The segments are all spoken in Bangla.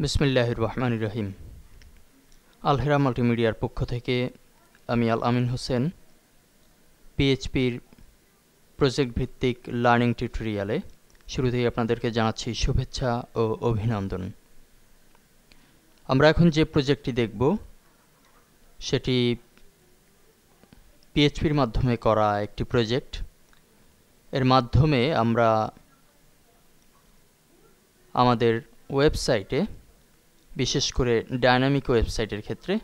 বিসমিল্লাহির রহমানির রহিম। আলহেরা মাল্টিমিডিয়ার পক্ষ থেকে আমি আল আমিন হোসেন পিএইচপির প্রজেক্ট ভিত্তিক লার্নিং টিউটোরিয়ালে শুরুতেই আপনাদেরকে জানাচ্ছি শুভেচ্ছা ও অভিনন্দন। আমরা এখন যে প্রজেক্টটি দেখব সেটি পিএইচপির মাধ্যমে করা একটি প্রজেক্ট। এর মাধ্যমে আমরা আমাদের ওয়েবসাইটে, বিশেষ করে ডাইনামিক ওয়েবসাইটের ক্ষেত্রে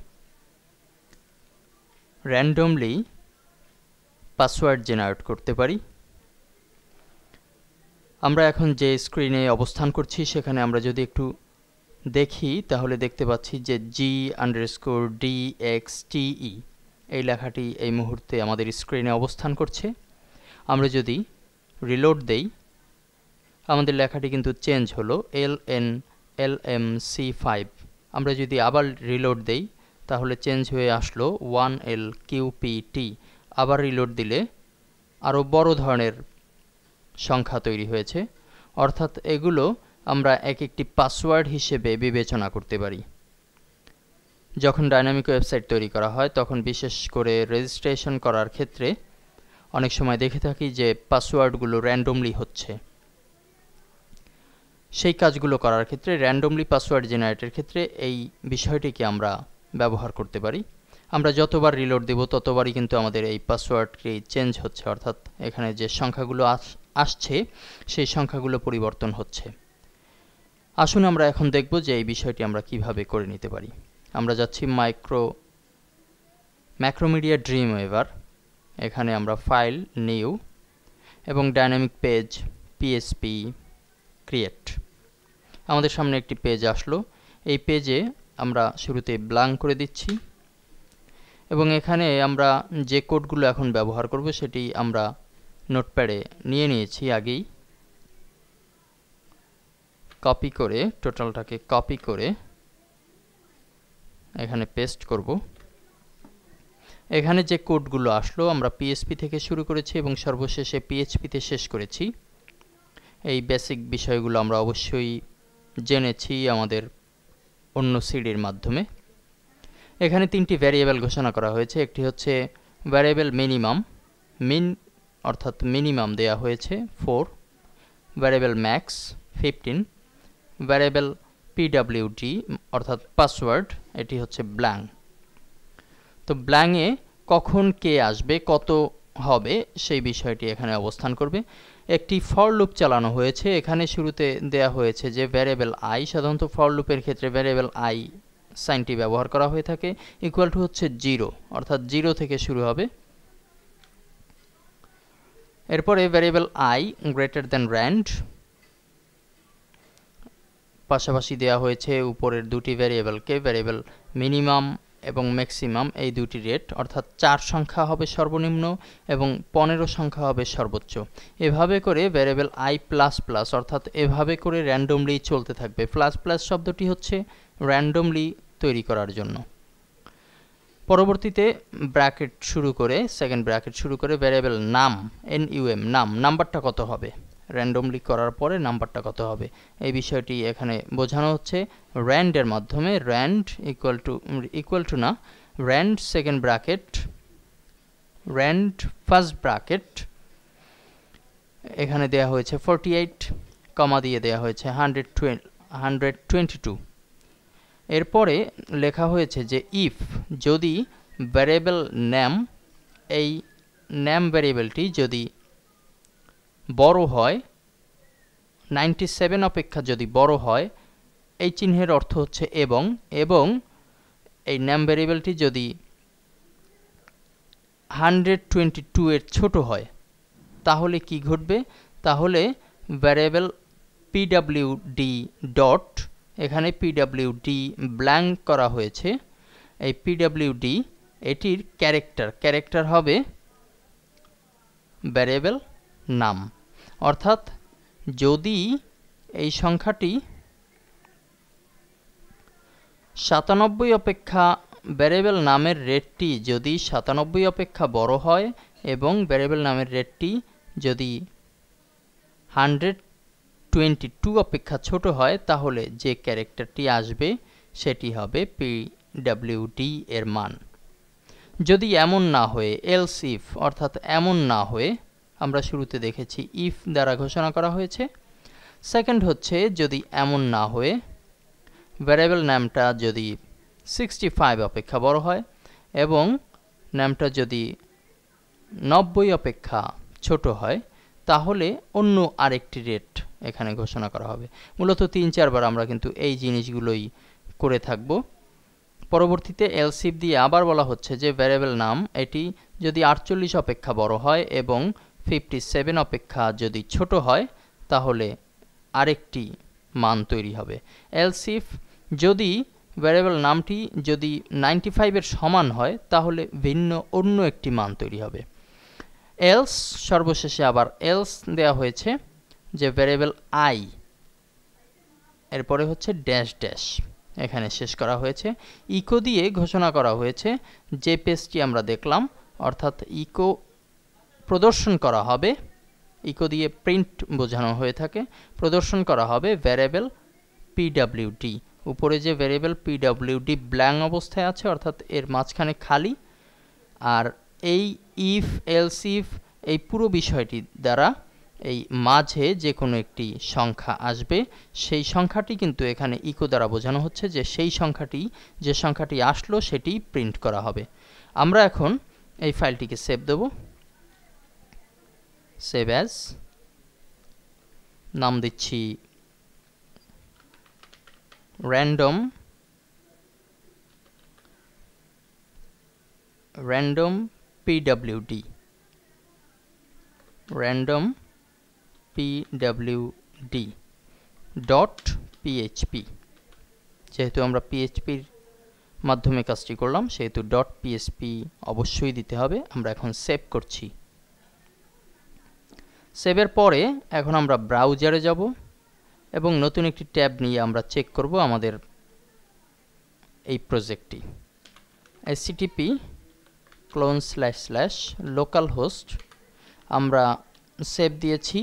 র্যান্ডমলি পাসওয়ার্ড জেনারেট করতে পারি। আমরা এখন যে স্ক্রিনে অবস্থান করছি সেখানে আমরা যদি একটু দেখি তাহলে দেখতে পাচ্ছি যে G_DXTE এই লেখাটি এই মুহূর্তে আমাদের স্ক্রিনে অবস্থান করছে। আমরা যদি রিলোড দেই আমাদের লেখাটি কিন্তু চেঞ্জ হলো LNLMC5। আমরা যদি আবার রিলোড দেই তাহলে চেঞ্জ হয়ে আসলো 1LQPT। আবার রিলোড দিলে আরও বড় ধরনের সংখ্যা তৈরি হয়েছে, অর্থাৎ এগুলো আমরা এক একটি পাসওয়ার্ড হিসেবে বিবেচনা করতে পারি। যখন ডাইনামিক ওয়েবসাইট তৈরি করা হয় তখন বিশেষ করে রেজিস্ট্রেশন করার ক্ষেত্রে অনেক সময় দেখে থাকি যে পাসওয়ার্ডগুলো র্যান্ডমলি হচ্ছে। সেই কাজগুলো করার ক্ষেত্রে র্যান্ডমলি পাসওয়ার্ড জেনারেটের ক্ষেত্রে এই বিষয়টিকে আমরা ব্যবহার করতে পারি। আমরা যতবার রিলোড দেব ততবারই কিন্তু আমাদের এই পাসওয়ার্ডটি চেঞ্জ হচ্ছে, অর্থাৎ এখানে যে সংখ্যাগুলো আসছে সেই সংখ্যাগুলো পরিবর্তন হচ্ছে। আসুন আমরা এখন দেখব যে এই বিষয়টি আমরা কিভাবে করে নিতে পারি। আমরা যাচ্ছি ম্যাক্রোমিডিয়া ড্রিমওয়েভার। এখানে আমরা ফাইল, নিউ এবং ডাইনামিক পেজ পিএসপি ক্রিয়েট। আমাদের সামনে একটি পেজ আসলো। এই পেজে আমরা শুরুতে ব্ল্যাঙ্ক করে দিচ্ছি এবং এখানে আমরা যে কোডগুলো এখন ব্যবহার করব সেটি আমরা নোটপ্যাডে নিয়ে নিয়েছি আগেই। কপি করে টোটালটাকে কপি করে এখানে পেস্ট করব। এখানে যে কোডগুলো আসলো আমরা পিএসপি থেকে শুরু করেছি এবং সর্বশেষে পিএইচপিতে শেষ করেছি। এই বেসিক বিষয়গুলো আমরা অবশ্যই জেনেছি আমাদের অন্য সিডির মাধ্যমে। এখানে তিনটি ভ্যারিয়েবল ঘোষণা করা হয়েছে। একটি হচ্ছে ভ্যারিয়েবল মিনিমাম, অর্থাৎ মিনিমাম দেয়া হয়েছে 4, ভ্যারিয়েবল ম্যাক্স 15, ভ্যারিয়েবল PWD অর্থাৎ পাসওয়ার্ড, এটি হচ্ছে ব্ল্যাঙ্ক। তো ব্ল্যাঙ্কে কখন কে আসবে, কত হবে সেই বিষয়টি এখানে অবস্থান করবে। একটি ফর লুপ চালানো হয়েছে। এখানে শুরুতে দেয়া হয়েছে যে ভ্যারিয়েবল আই, সাধারণত ফর লুপের ক্ষেত্রে ভ্যারিয়েবল আই সাইনটি ব্যবহার করা হয়ে থাকে, ইকুয়াল টু হচ্ছে 0, অর্থাৎ 0 থেকে শুরু হবে। এরপরে variable I greater than RAND, পাশাপাশি দেয়া হয়েছে উপরের দুটি ভ্যারিয়েবলকে, ভ্যারিয়েবল মিনিমাম এবং ম্যাক্সিমাম এই দুটি রেট, অর্থাৎ 4 সংখ্যা হবে সর্বনিম্ন এবং 15 সংখ্যা হবে সর্বোচ্চ। এভাবে করে ভ্যারিয়েবল আই প্লাস প্লাস, অর্থাৎ এভাবে করে র্যান্ডমলি চলতে থাকবে। প্লাস প্লাস শব্দটি হচ্ছে র্যান্ডমলি তৈরি করার জন্য। পরবর্তীতে ব্র্যাকেট শুরু করে, সেকেন্ড ব্র্যাকেট শুরু করে ভ্যারিয়েবল নাম, NUM নাম, নাম্বারটা কত হবে, র্যান্ডমলি করার পরে নাম্বারটা কত হবে এই বিষয়টি এখানে বোঝানো হচ্ছে র্যান্ডের মাধ্যমে। র্যান্ড ইকুয়াল টু না, RAND second bracket, RAND first bracket এখানে দেয়া হয়েছে 48, কমা দিয়ে দেয়া হয়েছে 122। এরপরে লেখা হয়েছে যে ইফ, যদি ভ্যারিয়েবল নেম, এই নেম ভ্যারিয়েবলটি যদি বড় হয়, 97 অপেক্ষা যদি বড় হয়, এই চিহ্নের অর্থ হচ্ছে এবং এই নেম ভ্যারিয়েবলটি যদি 122 এর ছোট হয় তাহলে কি ঘটবে, তাহলে ভ্যারিয়েবল PWD ডট, এখানে PWD ব্ল্যাঙ্ক করা হয়েছে। এই PWD এটির ক্যারেক্টার হবে ভ্যারিয়েবল নাম, অর্থাৎ যদি এই সংখ্যাটি 97 অপেক্ষা, ভ্যারিয়েবল নামের রেটটি যদি 97 অপেক্ষা বড় হয় এবং ভ্যারিয়েবল নামের রেটটি যদি 22 অপেক্ষা ছোট হয় তাহলে যে ক্যারেক্টারটি আসবে সেটি হবে PWD এর মান। যদি এমন না হয়ে এলস ইফ অর্থাৎ এমন না হয়ে, আমরা শুরুতে দেখেছি ইফ দ্বারা ঘোষণা করা হয়েছে। সেকেন্ড হচ্ছে যদি এমন না হয়ে ভ্যারিয়েবল নামটা যদি 65 অপেক্ষা বড় হয় এবং নামটা যদি 90 অপেক্ষা ছোট হয় তাহলে অন্য আরেকটি রেট এখানে ঘোষণা করা হবে। মূলত 3-4 বার আমরা কিন্তু এই জিনিসগুলোই করে থাকব। পরবর্তীতে এলস ইফ দিয়ে আবার বলা হচ্ছে যে ভ্যারিয়েবল নাম এটি যদি 48 অপেক্ষা বড় হয় এবং 57 অপেক্ষা যদি ছোট হয় তাহলে আরেকটি মান তৈরি হবে। এলস ইফ যদি ভ্যারিয়েবল নামটি যদি 95 এর সমান হয় তাহলে ভিন্ন অন্য একটি মান তৈরি হবে। এলস সর্বশেষে আবার এলস দেয়া হয়েছে যে ভ্যারিয়েবল আই এরপরে হচ্ছে ড্যাশ ড্যাশ এখানে শেষ করা হয়েছে। ইকো দিয়ে ঘোষণা করা হয়েছে যে পেজটি আমরা দেখলাম, অর্থাৎ ইকো প্রদর্শন করা হবে, ইকো দিয়ে প্রিন্ট বোঝানো হয়ে থাকে, প্রদর্শন করা হবে ভ্যারিয়েবল PWD। উপরে যে ভ্যারিয়েবল PWD ব্ল্যাঙ্ক অবস্থায় আছে অর্থাৎ এর মাঝখানে খালি, আর এই ইফ এলস ইফ এই পুরো বিষয়টি দ্বারা এই মাঝে যে কোনো একটি সংখ্যা আসবে, সেই সংখ্যাটি কিন্তু এখানে ইকো দ্বারা বোঝানো হচ্ছে যে সেই সংখ্যাটি যে সংখ্যাটি আসলো সেটি প্রিন্ট করা হবে। আমরা এখন এই ফাইলটিকে সেভ দেব, সেভ অ্যাজ, নাম দিচ্ছি random PWD ডট পিএইচপি। যেহেতু আমরা পিএইচপির মাধ্যমে কাজটি করলাম সেহেতু ডট পিএইচপি অবশ্যই দিতে হবে। আমরা এখন সেভ করছি। সেভের পরে এখন আমরা ব্রাউজারে যাব এবং নতুন একটি ট্যাব নিয়ে আমরা চেক করব আমাদের এই প্রজেক্টটি। http://localhost আমরা সেভ দিয়েছি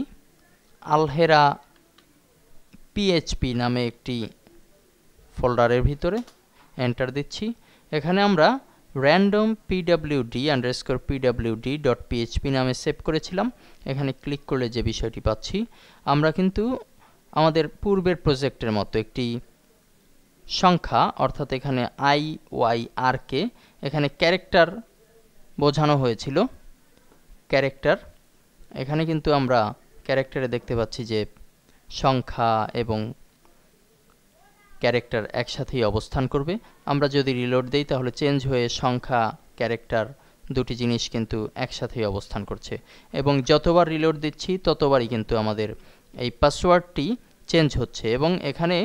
আলহেরা পিএইচপি নামে একটি ফোল্ডারের ভিতরে, এন্টার দিচ্ছি। এখানে আমরা random pwd_pwd.php নামে সেভ করেছিলাম। এখানে ক্লিক করলে যে বিষয়টি পাচ্ছি, আমরা কিন্তু আমাদের পূর্বের প্রজেক্টের মতো একটি সংখ্যা অর্থাৎ এখানে IYR কে এখানে ক্যারেক্টার বোঝানো হয়েছিল, ক্যারেক্টার। এখানে কিন্তু আমরা ক্যারেক্টারে দেখতে পাচ্ছি যে সংখ্যা এবং ক্যারেক্টার একসাথেই অবস্থান করবে। আমরা যদি রিলোড দেই তাহলে চেঞ্জ হয়ে সংখ্যা ক্যারেক্টার দুটি জিনিস কিন্তু একসাথেই অবস্থান করছে, এবং যতবার রিলোড দিচ্ছি ততবারই কিন্তু আমাদের এই পাসওয়ার্ডটি চেঞ্জ হচ্ছে। এবং এখানে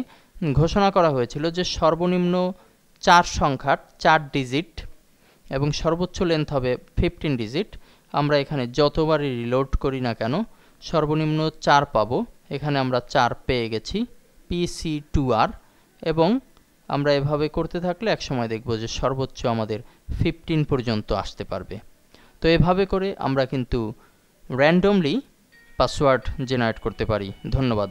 ঘোষণা করা হয়েছিল যে সর্বনিম্ন 4 সংখ্যার 4 ডিজিট এবং সর্বোচ্চ লেন্থ হবে 15 ডিজিট। আমরা এখানে যতবারই রিলোড করি না কেন সর্বনিম্ন 4 পাবো। এখানে আমরা 4 পেয়ে গেছি, PC2R, এবং আমরা এভাবে করতে থাকলে একসময় দেখব যে সর্বোচ্চ আমাদের 15 পর্যন্ত আসতে পারবে। তো এভাবে করে আমরা কিন্তু র্যান্ডমলি পাসওয়ার্ড জেনারেট করতে পারি। ধন্যবাদ।